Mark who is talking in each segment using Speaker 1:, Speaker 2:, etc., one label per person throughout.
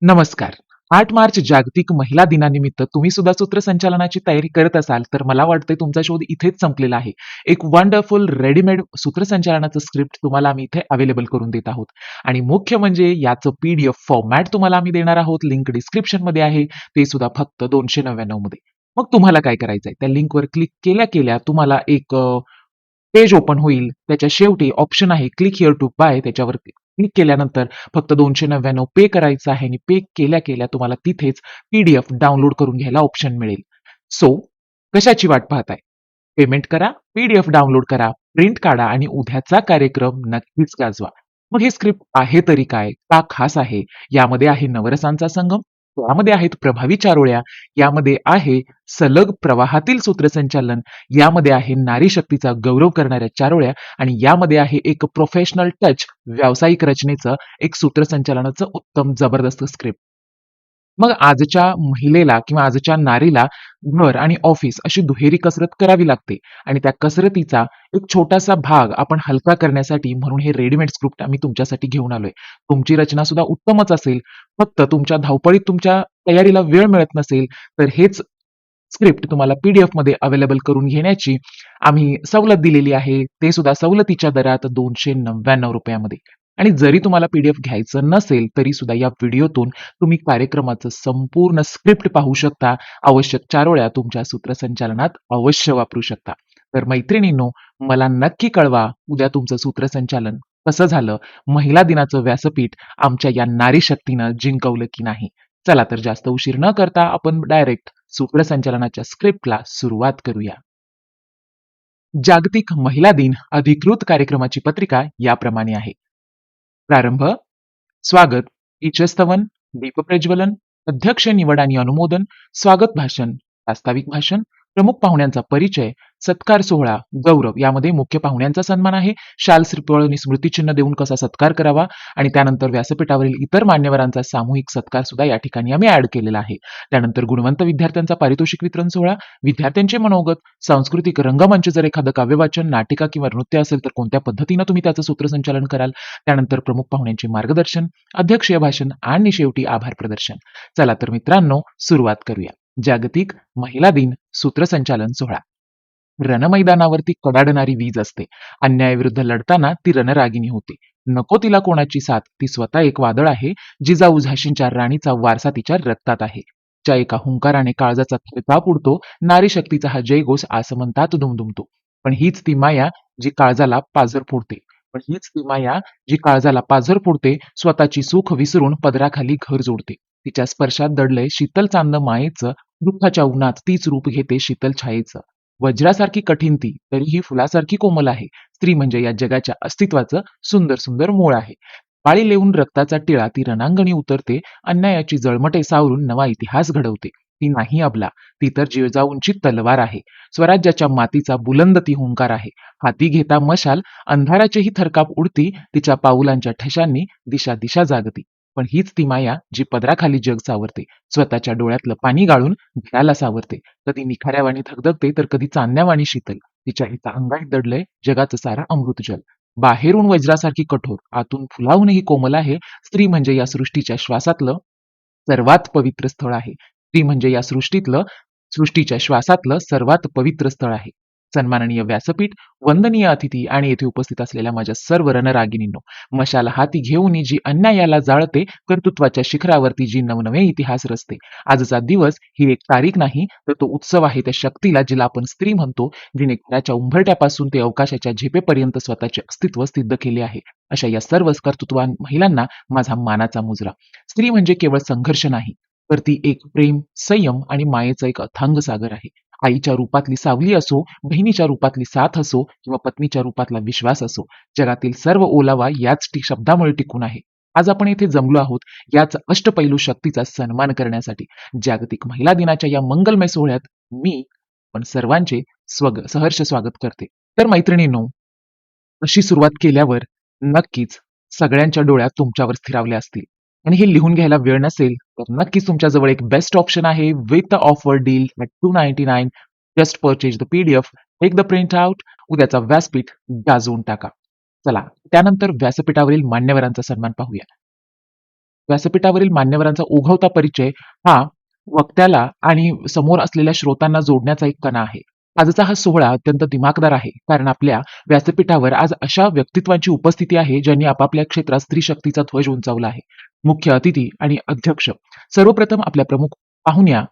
Speaker 1: नमस्कार. 8 मार्च जागतिक महिला दिनानिमित्त तुम्ही सुद्धा सूत्रसंचालनाची तयारी करत असाल, तर मला वाटतंय तुमचा शोध इथेच संपलेला आहे. एक वंडरफुल रेडीमेड सूत्रसंचालनाचं स्क्रिप्ट तुम्हाला आम्ही इथे अवेलेबल करून देत आहोत. आणि मुख्य म्हणजे याचं पी-डी-एफ फॉर्मॅट तुम्हाला आम्ही देणार आहोत. लिंक डिस्क्रिप्शनमध्ये आहे. ते सुद्धा फक्त 299 मध्ये. मग तुम्हाला काय करायचंय? त्या लिंकवर क्लिक केल्या-केल्या तुम्हाला एक पेज ओपन होईल. त्याच्या शेवटी ऑप्शन आहे क्लिक हिअर टू बाय. त्याच्यावर क्लिक केल्यानंतर फक्त 299 पे करायचं आहे आणि पे केल्या-केल्या तुम्हाला तिथेच पी-डी-एफ डाउनलोड करून घ्यायला ऑप्शन मिळेल. सो कशाची वाट पाहताय? पेमेंट करा, पी-डी-एफ डाउनलोड करा, प्रिंट काढा आणि उद्याचा कार्यक्रम नक्कीच गाजवा. मग हे स्क्रिप्ट आहे तरी काय? का खास आहे? यामध्ये आहे नवरसांचा संगम, यामध्ये आहेत प्रभावी चारोळ्या, यामध्ये आहे सलग प्रवाहातील सूत्रसंचालन, यामध्ये आहे नारी शक्तीचा गौरव करणाऱ्या चारोळ्या आणि यामध्ये आहे एक प्रोफेशनल टच व्यावसायिक रचनेचं एक सूत्रसंचालनाचं उत्तम जबरदस्त स्क्रिप्ट. मग आजच्या महिलेला किंवा आजच्या नारीला घर आणि ऑफिस अशी दुहेरी कसरत करावी लागते आणि त्या कसरतीचा एक छोटासा भाग आपण हलका करण्यासाठी म्हणून हे रेडीमेड स्क्रिप्ट आम्ही तुमच्यासाठी घेऊन आलोय. तुमची रचना सुद्धा उत्तमच असेल, फक्त तुमच्या धावपळीत तुमच्या तयारीला वेळ मिळत नसेल, तर हेच स्क्रिप्ट तुम्हाला पी-डी-एफ मध्ये अवेलेबल करून घेण्याची आम्ही सवलत दिलेली आहे. ते सुद्धा सवलतीच्या दरात ₹299 आणि जरी तुम्हाला पी-डी-एफ घ्यायचं नसेल, तरी सुद्धा या व्हिडिओतून तुम्ही कार्यक्रमाचं संपूर्ण स्क्रिप्ट पाहू शकता. आवश्यक चारोळ्या तुमच्या सूत्रसंचालनात अवश्य वापरू शकता. तर मैत्रिणींनो, मला नक्की कळवा उद्या तुमचं सूत्रसंचालन कसं झालं? महिला दिनाचं व्यासपीठ आमच्या या नारी शक्तीनं जिंकवलं की नाही? चला तर जास्त उशीर न करता आपण डायरेक्ट सूत्रसंचालनाच्या स्क्रिप्टला सुरुवात करूया. जागतिक महिला दिन अधिकृत कार्यक्रमाची पत्रिका याप्रमाणे आहे. प्रारंभ, स्वागत, ईशस्तवन, दीपप्रज्वलन, अध्यक्ष निवड आणि अनुमोदन, स्वागत भाषण, प्रास्ताविक भाषण, प्रमुख पाहुण्यांचा परिचय, सत्कार सोहळा, गौरव यामध्ये मुख्य पाहुण्यांचा सन्मान आहे. शाल श्रीफळ आणि स्मृतिचिन्ह देऊन कसा सत्कार करावा आणि त्यानंतर व्यासपीठावरील इतर मान्यवरांचा सामूहिक सत्कार सुद्धा या ठिकाणी आम्ही ऍड केलेला आहे. त्यानंतर गुणवंत विद्यार्थ्यांचा पारितोषिक वितरण सोहळा, विद्यार्थ्यांचे मनोगत, सांस्कृतिक रंगमंच, जर एखादं काव्यवाचन, नाटिका किंवा नृत्य असेल तर कोणत्या पद्धतीनं तुम्ही त्याचं सूत्रसंचालन कराल, त्यानंतर प्रमुख पाहुण्यांचे मार्गदर्शन, अध्यक्षीय भाषण आणि शेवटी आभार प्रदर्शन. चला तर मित्रांनो, सुरुवात करूया. जागतिक महिला दिन सूत्रसंचालन सोहळा. रणमैदानावरती कडाडणारी वीज असते. अन्यायाविरुद्ध लढताना ती रणरागिणी होते. नको तिला कोणाची साथ, ती स्वतः एक वादळ आहे. जिजाऊ झाशींच्या राणीचा वारसा तिच्या रक्तात आहे. ज्या एका हुंकाराने काळजाचा थरकाप उडतो, नारी शक्तीचा हा जयघोष आसमंतात दुमदुमतो. पण हीच ती माया जी काळजाला पाझर फोडते. पण हीच ती माया जी काळजाला पाझर फोडते, स्वतःची सुख विसरून पदराखाली घर जोडते. तिच्या स्पर्शात दडलंय शीतल चांदणं मायेचं, दुःखाच्या उन्हात तीच रूप घेते शीतल छायेचं. वज्रासारखी कठीण ती, तरीही फुलासारखी कोमल आहे. स्त्री म्हणजे या जगाच्या अस्तित्वाचं सुंदर सुंदर मूळ आहे. पाळी लेवून रक्ताचा टिळा ती रणांगणी उतरते, अन्यायाची जळमटे सावरून नवा इतिहास घडवते. ती नाही अबला, ती तर जिजाऊंची तलवार आहे. स्वराज्याच्या मातीचा बुलंद ती हुंकार आहे. हाती घेता मशाल, अंधाराचेही थरकाप उडती, तिच्या पाऊलांच्या ठशांनी दिशा दिशा जागती. पण हीच ती माया जी पदराखाली जग सावरते, स्वतःच्या डोळ्यातलं पाणी गाळून घराला सावरते. कधी निखाऱ्यावाणी धगधगते तर कधी चांदण्यावाणी शीतल. तिच्या हिता अंगात दडलंय जगाचं सारं अमृतजल. बाहेरून वज्रासारखी कठोर, आतून फुलाहूनही कोमल आहे. स्त्री म्हणजे या सृष्टीच्या श्वासातलं सर्वात पवित्र स्थळ आहे. स्त्री म्हणजे या सृष्टीच्या श्वासातलं सर्वात पवित्र स्थळ आहे. सन्माननीय व्यासपीठ, वंदनीय अतिथी आणि येथे उपस्थित असलेल्या माझ्या सर्व रणरागिनींनो, मशाल हाती घेऊन जी अन्यायाला जाळते, कर्तृत्वाच्या शिखरावरती जी नवनवे इतिहास रचते. आजचा दिवस ही एक तारीख नाही, तर तो उत्सव आहे त्या शक्तीला जिला आपण स्त्री म्हणतो, जिने घराच्या उंबरठ्यापासून ते अवकाशाच्या झेपेपर्यंत स्वतःचे अस्तित्व सिद्ध केले आहे. अशा या सर्व कर्तृत्ववान महिलांना माझा मानाचा मुजरा. स्त्री म्हणजे केवळ संघर्ष नाही, तर ती एक प्रेम, संयम आणि मायेचा एक अथांग सागर आहे. आईच्या रूपातली सावली असो, बहिणीच्या रूपातली साथ असो किंवा पत्नीच्या रूपातला विश्वास असो, जगातील सर्व ओलावा याच शब्दामुळे टिकून आहे. आज आपण येथे जमलो आहोत याच अष्टपैलू शक्तीचा सन्मान करण्यासाठी. जागतिक महिला दिनाच्या या मंगलमय सोहळ्यात मी पण सर्वांचे सहर्ष स्वागत करते. तर मैत्रिणींनो, अशी सुरुवात केल्यावर नक्कीच सगळ्यांच्या डोळ्यात तुमच्यावर स्थिरावले असतील आणि हे लिहून घ्यायला वेळ नसेल तर नक्कीच तुमच्याजवळ एक बेस्ट ऑप्शन आहे with the offer deal at 299. Just purchase the PDF, take the print out, उद्याचा व्यासपीठ गाजवून टाका. चला त्यानंतर व्यासपीठावरील मान्यवरांचा सन्मान पाहूया. व्यासपीठावरील मान्यवरांचा ओघवता परिचय हा वक्त्याला आणि समोर असलेल्या श्रोतांना जोडण्याचा एक कणा आहे. आजचा हा सोहळा अत्यंत दिमाखदार आहे, कारण आपल्या व्यासपीठावर आज अशा व्यक्तित्वांची उपस्थिती आहे ज्यांनी आपापल्या क्षेत्रात स्त्री शक्तीचा ध्वज उंचावला आहे. मुख्य अतिथी आणि अध्यक्ष. सर्वप्रथम आपल्या प्रमुख पाहुण्या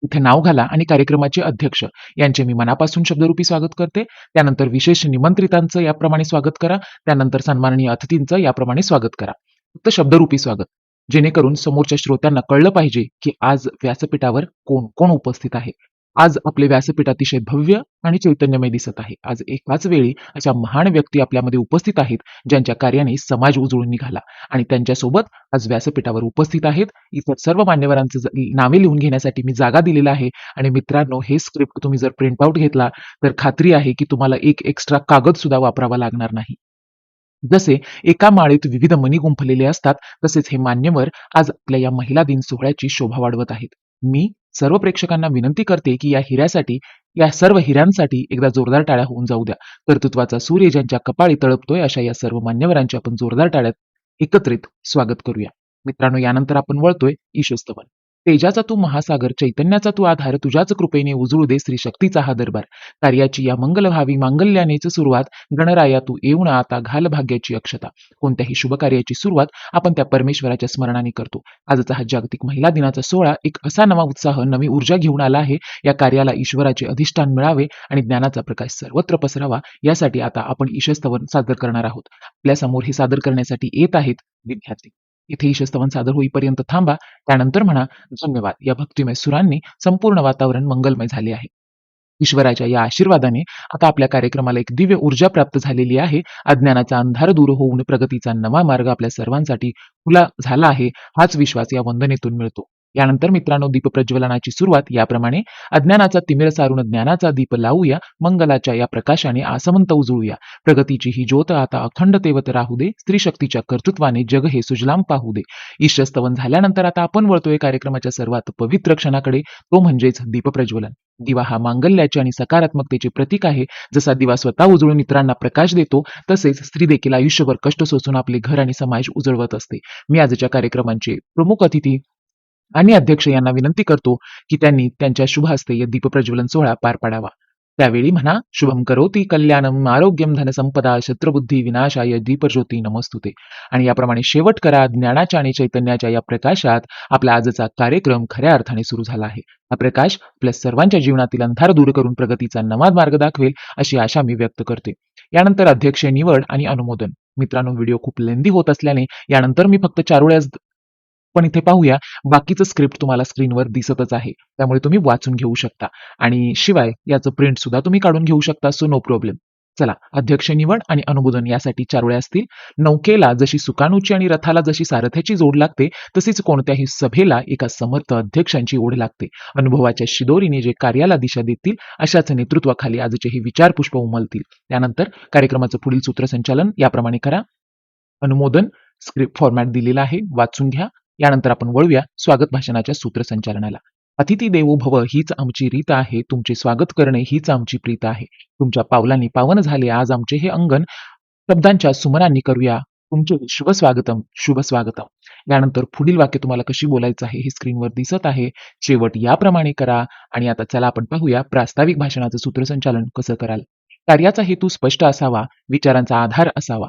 Speaker 1: इथे नाव घाला आणि कार्यक्रमाचे अध्यक्ष यांचे मी मनापासून शब्दरूपी स्वागत करते. त्यानंतर विशेष निमंत्रितांचं याप्रमाणे स्वागत करा. त्यानंतर सन्माननीय अतिथींचं याप्रमाणे स्वागत करा. फक्त शब्दरूपी स्वागत, जेणेकरून समोरच्या श्रोत्यांना कळलं पाहिजे की आज व्यासपीठावर कोण कोण उपस्थित आहे. आज आपले व्यासपीठ अतिशय भव्य आणि चैतन्यमय दिसत आहे. आज एकाच वेळी अशा महान व्यक्ती आपल्यामध्ये उपस्थित आहेत ज्यांच्या कार्याने समाज उजळून निघाला, आणि त्यांच्यासोबत आज व्यासपीठावर उपस्थित आहेत इतर सर्व मान्यवरांचे नावे लिहून घेण्यासाठी मी जागा दिलेला आहे. आणि मित्रांनो, हे स्क्रिप्ट तुम्ही जर प्रिंट आउट घेतला तर खात्री आहे की तुम्हाला एक एक्स्ट्रा कागद सुद्धा वापरावा लागणार नाही. जसे एका माळेत विविध मणी गुंफलेले असतात, तसेच हे मान्यवर आज आपल्या या महिला दिन सोहळ्याची शोभा वाढवत आहेत. मी सर्व प्रेक्षकांना विनंती करते की या सर्व हिऱ्यांसाठी एकदा जोरदार टाळ्या होऊन जाऊ द्या. कर्तृत्वाचा सूर्य ज्यांच्या कपाळी तळपतोय अशा या सर्व मान्यवरांचे आपण जोरदार टाळ्यात एकत्रित स्वागत करूया. मित्रांनो, यानंतर आपण वळतोय ईशस्तवन. तेजाचा तू महासागर, चैतन्याचा तू आधार, तुझ्याच कृपेने उजळू दे स्त्री शक्तीचा हा दरबार. कार्याची या मंगल व्हावी मांगल्यानेच सुरुवात, गणराया तू येऊन आता घाल भाग्याची अक्षता. कोणत्याही शुभ कार्याची सुरुवात आपण त्या परमेश्वराच्या स्मरणाने करतो. आजचा हा जागतिक महिला दिनाचा सोहळा एक असा नवा उत्साह, नवी ऊर्जा घेऊन आला आहे. या कार्याला ईश्वराचे अधिष्ठान मिळावे आणि ज्ञानाचा प्रकाश सर्वत्र पसरावा, यासाठी आता आपण ईशस्तवन सादर करणार आहोत. आपल्या समोर हे सादर करण्यासाठी येत आहेत विद्यार्थी. इथे ईशस्तवन सादर होईपर्यंत थांबा, त्यानंतर म्हणा धन्यवाद. या भक्तिमय सुरांनी संपूर्ण वातावरण मंगलमय झाले आहे. ईश्वराच्या या आशीर्वादाने आता आपल्या कार्यक्रमाला एक दिव्य ऊर्जा प्राप्त झालेली आहे. अज्ञानाचा अंधार दूर होऊन प्रगतीचा नवा मार्ग आपल्या सर्वांसाठी खुला झाला आहे, हाच विश्वास या वंदनेतून मिळतो. यानंतर मित्रांनो, दीपप्रज्वलनाची सुरुवात याप्रमाणे. अज्ञानाचा तिमिर सारून ज्ञानाचा दीप लावूया, मंगलाच्या या प्रकाशाने आसमंत उजळूया. प्रगतीची ही ज्योत आता अखंड तेवत राहू दे, स्त्री शक्तीच्या कर्तृत्वाने जग हे सुजलाम पाहू दे. ईशस्तवन झाल्यानंतर आता आपण वळतोय कार्यक्रमाच्या सर्वात पवित्र क्षणाकडे, तो म्हणजेच दीपप्रज्वलन. दिवा हा मांगल्याचे आणि सकारात्मकतेचे प्रतीक आहे. जसा दिवा स्वतः उजळून इतरांना प्रकाश देतो, तसेच स्त्री देखील आयुष्यभर कष्ट सोसून आपले घर आणि समाज उजळवत असते. मी आजच्या कार्यक्रमांचे प्रमुख अतिथी आणि अध्यक्ष यांना विनंती करतो की त्यांनी त्यांच्या शुभ हस्ते या दीपप्रज्वलन सोहळा पार पाडावा. त्यावेळी म्हणा, शुभम करोति कल्याणम आरोग्यम धनसंपदा शत्रुबुद्धी विनाशाय दीपज्योती नमस्तुते. आणि याप्रमाणे शेवट करा. ज्ञानाच्या आणि चैतन्याच्या या प्रकाशात आपला आजचा कार्यक्रम खऱ्या अर्थाने सुरू झाला आहे. हा प्रकाश आपल्या सर्वांच्या जीवनातील अंधार दूर करून प्रगतीचा नवा मार्ग दाखवेल अशी आशा मी व्यक्त करते. यानंतर अध्यक्ष निवड आणि अनुमोदन. मित्रांनो, व्हिडिओ खूप लेंदी होत असल्याने यानंतर मी फक्त चारोळ्याच पण इथे पाहूया, बाकीचं स्क्रिप्ट तुम्हाला स्क्रीनवर दिसतच आहे, त्यामुळे तुम्ही वाचून घेऊ शकता. आणि शिवाय याचं प्रिंट सुद्धा तुम्ही काढून घेऊ शकता, सो नो प्रॉब्लेम. चला, अध्यक्ष निवड आणि अनुमोदन यासाठी चारोळ्या असतील. नौकेला जशी सुकाणूची आणि रथाला जशी सारथ्याची जोड लागते, तशीच कोणत्याही सभेला एका समर्थ अध्यक्षांची ओढ लागते. अनुभवाच्या शिदोरीने जे कार्याला दिशा देतील, अशाच नेतृत्वाखाली आजचे हे विचारपुष्प उमलतील. त्यानंतर कार्यक्रमाचं पुढील सूत्रसंचालन याप्रमाणे करा. अनुमोदन स्क्रिप्ट फॉर्मॅट दिलेला आहे, वाचून घ्या. यानंतर आपण वळूया स्वागत भाषणाच्या सूत्रसंचालनाला. अतिथी देवो भव हीच आमची रीत आहे, तुमचे स्वागत करणे हीच आमची प्रीत आहे. तुमच्या पावलांनी पावन झाले आज आमचे हे अंगण, शब्दांच्या सुमनांनी करूया तुमचे शुभ स्वागतम, शुभ स्वागतम. यानंतर पुढील वाक्य तुम्हाला कशी बोलायचं आहे हे स्क्रीनवर दिसत आहे. शेवट याप्रमाणे करा. आणि आता चला आपण पाहूया प्रास्ताविक भाषणाचं सूत्रसंचालन कसं कराल. कार्याचा हेतू स्पष्ट असावा, विचारांचा आधार असावा.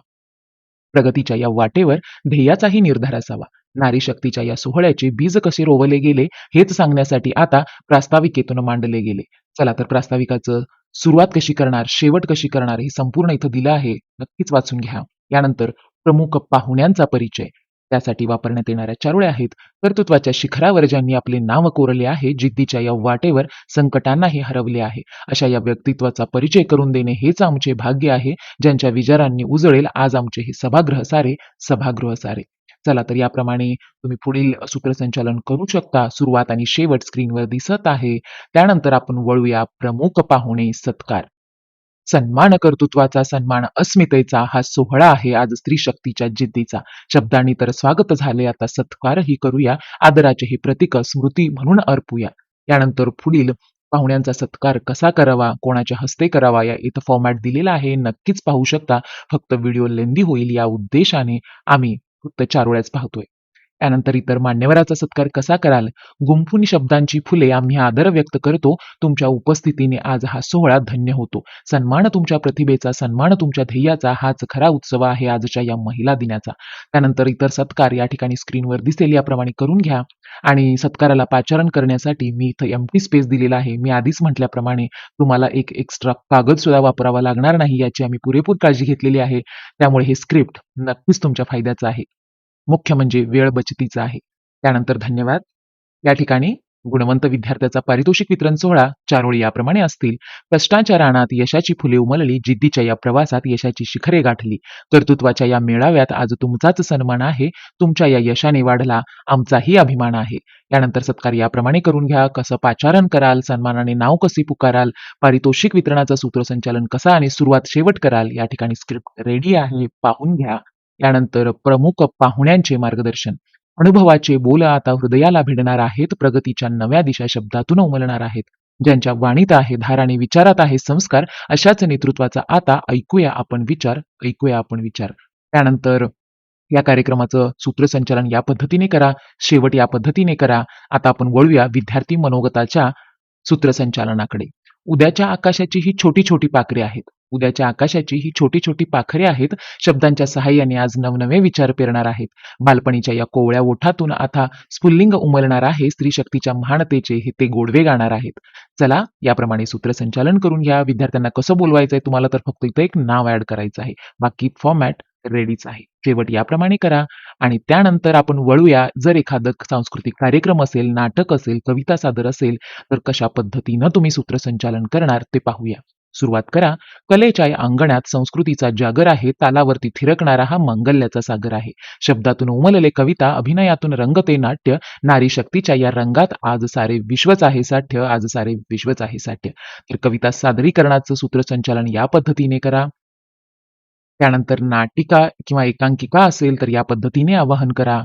Speaker 1: प्रगतीच्या या वाटेवर ध्येयाचाही निर्धार असावा. नारी शक्तीच्या या सोहळ्याचे बीज कसे रोवले गेले हेच सांगण्यासाठी आता प्रास्ताविकेतून मांडले गेले. चला तर प्रास्ताविकाचं सुरुवात कशी करणार, शेवट कशी करणार हे संपूर्ण इथं दिलं आहे, नक्कीच वाचून घ्या. यानंतर प्रमुख पाहुण्यांचा परिचय. त्यासाठी वापरण्यात येणाऱ्या चारोळ्या आहेत. कर्तृत्वाच्या शिखरावर ज्यांनी आपले नाव कोरले आहे, जिद्दीच्या या वाटेवर संकटांनाही हरवले आहे, अशा या व्यक्तित्वाचा परिचय करून देणे हेच आमचे भाग्य आहे. ज्यांच्या विचारांनी उजळेल आज आमचे हे सभागृह सारे, सभागृह सारे. चला तर याप्रमाणे तुम्ही पुढील सूत्रसंचालन करू शकता. सुरुवात आणि शेवट स्क्रीनवर दिसत आहे. त्यानंतर आपण वळूया प्रमुख पाहुणे सत्कार. सन्मान कर्तृत्वाचा, सन्मान अस्मितेचा हा सोहळा आहे आज स्त्री शक्तीच्या जिद्दीचा. शब्दांनी तर स्वागत झाले, आता सत्कारही करूया. आदराचे हे प्रतीक स्मृती म्हणून अर्पूया. यानंतर पुढील पाहुण्यांचा सत्कार कसा करावा, कोणाच्या हस्ते करावा, या इथं फॉर्मॅट दिलेला आहे, नक्कीच पाहू शकता. फक्त व्हिडिओ लेंदी होईल या उद्देशाने आम्ही फक्त चारोळ्याच पाहतोय. त्यानंतर इतर मान्यवराचा सत्कार कसा कराल? गुंफून शब्दांची फुले आम्ही आदर व्यक्त करतो. तुमच्या उपस्थितीने आज हा सोहळा धन्य होतो. सन्मान तुमच्या प्रतिभेचा, सन्मान तुमच्या ध्येयाचा, हाच खरा उत्सव आहे आजच्या या महिला दिनाचा. त्यानंतर इतर सत्कार या ठिकाणी स्क्रीनवर दिसेल याप्रमाणे करून घ्या. आणि सत्काराला पाचारण करण्यासाठी मी इथं एम्प्टी स्पेस दिलेला आहे. मी आधीच म्हटल्याप्रमाणे तुम्हाला एक एक्स्ट्रा कागद सुद्धा वापरावा लागणार नाही, याची आम्ही पुरेपूर काळजी घेतलेली आहे. त्यामुळे हे स्क्रिप्ट नक्कीच तुमच्या फायद्याचं आहे. मुख्य म्हणजे वेळ बचतीचा आहे. त्यानंतर धन्यवाद. या ठिकाणी गुणवंत विद्यार्थ्याचा पारितोषिक वितरण सोहळा 4 ओळी याप्रमाणे असतील. कष्टाच्या रानात यशाची फुले उमलली, जिद्दीच्या या प्रवासात यशाची शिखरे गाठली. कर्तृत्वाच्या या मेळाव्यात आज तुमचाच सन्मान आहे. तुमच्या या यशाने वाढला आमचाही अभिमान आहे. यानंतर सत्कार याप्रमाणे करून घ्या. कसं पाचारण कराल, सन्मानाने नाव कसे पुकाराल, पारितोषिक वितरणाचं सूत्रसंचालन कसं आणि सुरुवात शेवट कराल. या ठिकाणी स्क्रिप्ट रेडी आहे, पाहून घ्या. यानंतर प्रमुख पाहुण्यांचे मार्गदर्शन. अनुभवाचे बोल आता हृदयाला भिडणार आहेत. प्रगतीच्या नव्या दिशा शब्दातून उमलणार आहेत. ज्यांच्या वाणीत आहे धार आणि विचारात आहे संस्कार, अशाच नेतृत्वाचा आता ऐकूया आपण विचार. ऐकूया आपण विचार. त्यानंतर या कार्यक्रमाचं सूत्रसंचालन या पद्धतीने करा, शेवट या पद्धतीने करा. आता आपण वळूया विद्यार्थी मनोगताच्या सूत्रसंचालनाकडे. उद्याच्या आकाशाची ही छोटी छोटी पाखरे आहेत. उद्याच्या आकाशाची ही छोटी छोटी पाखरे आहेत. शब्दांच्या सहाय्याने आज नवनवे विचार पेरणार आहेत. बालपणीच्या या कोवळ्या ओठातून आता स्फुल्लिंग उमलणार आहे. स्त्री शक्तीच्या महानतेचे हे ते गोडवे गाणार आहेत. चला याप्रमाणे सूत्रसंचालन करून घ्या. विद्यार्थ्यांना कसं बोलवायचंय तुम्हाला, तर फक्त इथं एक नाव ऍड करायचं आहे. बाकी फॉर्मॅट रेडीच आहे. शेवट याप्रमाणे करा. आणि त्यानंतर आपण वळूया, जर एखादं सांस्कृतिक कार्यक्रम असेल, नाटक असेल, कविता सादर असेल, तर कशा पद्धतीनं तुम्ही सूत्रसंचालन करणार ते पाहूया. सुरुवात करा. कलेच्या या अंगणात संस्कृतीचा जागर आहे. तालावरती थिरकणारा हा मंगल्याचा सागर आहे. शब्दातून उमलले कविता, अभिनयातून रंगते नाट्य. नारी शक्तीच्या या रंगात आज सारे विश्वच आहे साठ्य. आज सारे विश्वच आहे साठ्य. तर कविता सादरीकरणाचं सूत्रसंचालन या पद्धतीने करा. त्यानंतर नाटिका किंवा एकांकिका असेल तर या पद्धतीने आवाहन करा.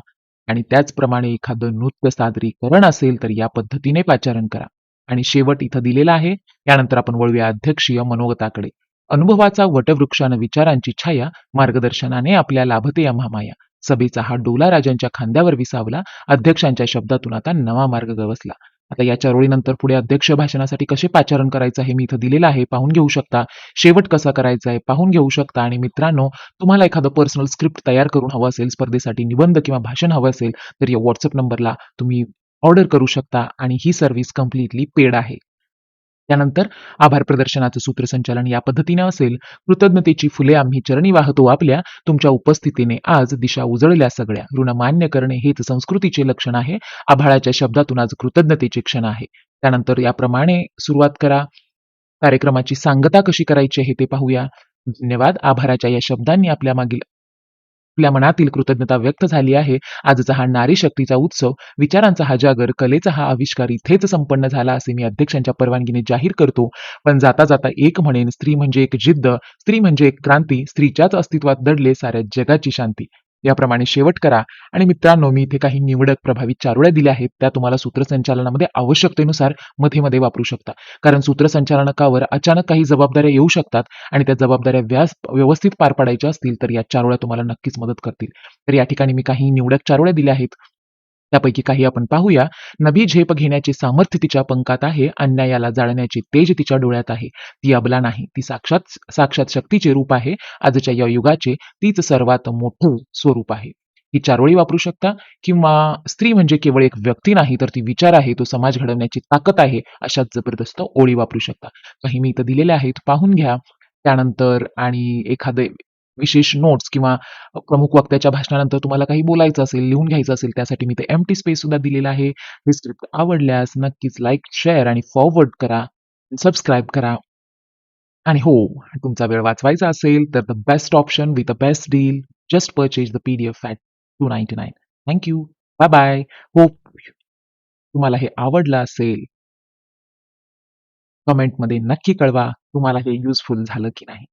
Speaker 1: आणि त्याचप्रमाणे एखादं नृत्य सादरीकरण असेल तर या पद्धतीने पाचारण करा. आणि शेवट इथं दिलेला आहे. यानंतर आपण वळूया अध्यक्षीय मनोगताकडे. अनुभवाचा वटवृक्षानं विचारांची छाया, मार्गदर्शनाने आपल्या लाभते आम्हा माया. सभेचा हा डोला राजांच्या खांद्यावर विसावला. अध्यक्षांच्या शब्दातून आता नवा मार्ग गवसला. आता या चळवळीनंतर पुढे अध्यक्ष भाषणासाठी कसे पाचारण करायचं हे मी इथं दिलेलं आहे, पाहून घेऊ शकता. शेवट कसा करायचा आहे पाहून घेऊ शकता. आणि मित्रांनो, तुम्हाला एखादं पर्सनल स्क्रिप्ट तयार करून हवं असेल, स्पर्धेसाठी निबंध किंवा भाषण हवं असेल, तर या व्हॉट्सअप नंबरला तुम्ही ऑर्डर करू शकता. आणि ही सर्व्हिस कम्प्लिटली पेड आहे. त्यानंतर आभार प्रदर्शनाचं सूत्रसंचालन या पद्धतीने असेल. कृतज्ञतेची फुले आम्ही चरणी वाहतो आपल्या. तुमच्या उपस्थितीने आज दिशा उजळल्या सगळ्या. ऋण मान्य करणे हेच संस्कृतीचे लक्षण आहे. आभाळाच्या शब्दातून आज कृतज्ञतेचे क्षण आहे. त्यानंतर याप्रमाणे सुरुवात करा. कार्यक्रमाची सांगता कशी करायची आहे ते पाहूया. धन्यवाद. आभाराच्या या शब्दांनी आपल्या मनातील कृतज्ञता व्यक्त झाली आहे. आजचा हा नारी शक्तीचा उत्सव, विचारांचा हा जागर, कलेचा हा आविष्कार इथेच संपन्न झाला असे मी अध्यक्षांच्या परवानगीने जाहीर करतो. पण जाता जाता एक म्हणेन, स्त्री म्हणजे एक जिद्द, स्त्री म्हणजे एक क्रांती, स्त्रीच्याच अस्तित्वात दडले साऱ्या जगाची शांती. याप्रमाणे शेवट करा. आणि मित्रांनो, मी इथे काही निवडक प्रभावित चारोळ्या दिल्या आहेत. त्या तुम्हाला सूत्रसंचालनामध्ये आवश्यकतेनुसार मध्ये मध्ये वापरू शकता. कारण सूत्रसंचालनावर अचानक काही जबाबदाऱ्या येऊ शकतात आणि त्या जबाबदाऱ्या व्यवस्थित पार पाडायच्या असतील तर या चारोळ्या तुम्हाला नक्कीच मदत करतील. तर या ठिकाणी मी काही निवडक चारोळ्या दिल्या आहेत. त्यापैकी काही आपण पाहूया. नवी झेप घेण्याचे सामर्थ्य तिच्या पंखात आहे. अन्यायाला जाळण्याचे तेज तिच्या डोळ्यात आहे. ती अबला नाही, ती साक्षात साक्षात शक्तीचे रूप आहे. आजच्या या युगाचे तीच सर्वात मोठं स्वरूप आहे. ही चारोळी वापरू शकता. किंवा स्त्री म्हणजे केवळ एक व्यक्ती नाही, तर ती विचार आहे, तो समाज घडवण्याची ताकद आहे, अशा जबरदस्त ओळी वापरू शकता. काही मी इथं दिलेल्या आहेत, पाहून घ्या. त्यानंतर आणि एखादे विशेष नोट्स किंवा प्रमुख वक्त्याच्या भाषणानंतर तुम्हाला काही बोलायचं असेल, लिहून घ्यायचं असेल, त्यासाठी मी ते एम्प्टी स्पेस सुद्धा दिलेला आहे. हे स्क्रिप्ट आवडल्यास नक्कीच लाईक, शेअर आणि फॉरवर्ड करा. सबस्क्राईब करा. आणि हो, तुमचा वेळ वाचवायचा असेल तर the best option with the best deal, just purchase the PDF at $299. Thank you. Bye bye. Hope तुम्हाला हे आवडलं असेल. कमेंटमध्ये नक्की कळवा तुम्हाला हे युजफुल झालं की नाही.